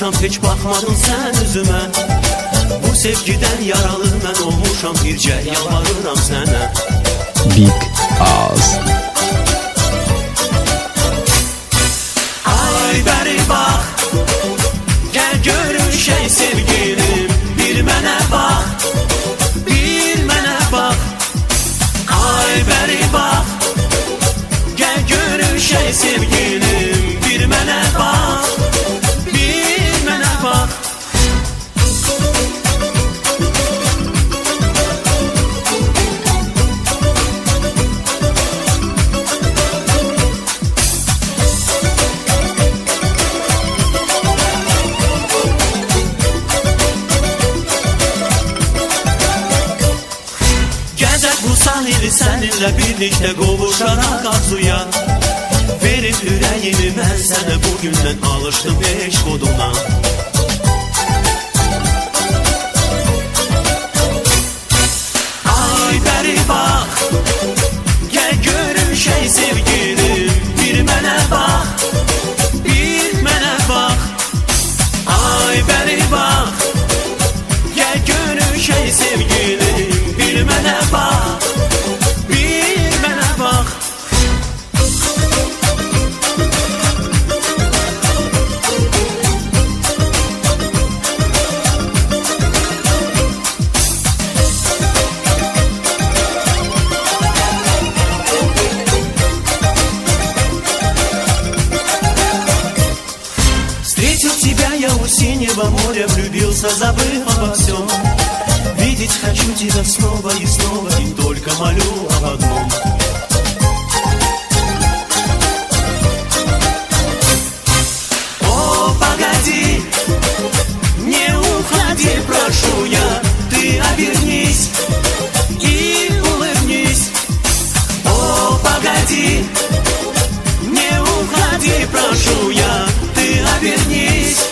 olmuşam, heç baxmadın sən üzümə. Bu sevgidən yaralı mən olmuşam, bircə yalvarıram sənə. Big Ağız. Ay bəri bax, gəl görüşək sevgilim, bir mənə bax, bir mənə bax. Ay bəri bax, gəl görüşək sevgilim, bir mənə bax, bir mənə bax. Sahili səninlə birlikdə qovuşaraq arzuya, verib ürəyimi mən sənə, bugündən alışdım eşq oduna. Ay bəri bax, gəl görüşək sevgilim, bir mənə bax, bir mənə bax. Ay bəri bax, gəl görüşək sevgilim, bir mənə bax, bir mənə bax. Встретил тебя я у синего моря, влюбился, забыв обо всем. Видеть хочу тебя снова и снова, и только молю об одном. О, погоди, не уходи, прошу я, ты обернись и улыбнись. О, погоди, не уходи, прошу я, ты обернись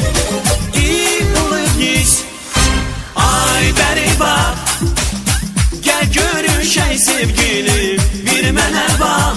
и улыбнись. Ay bəri bax, gəl görüşək sevgilim, bir mənə bax,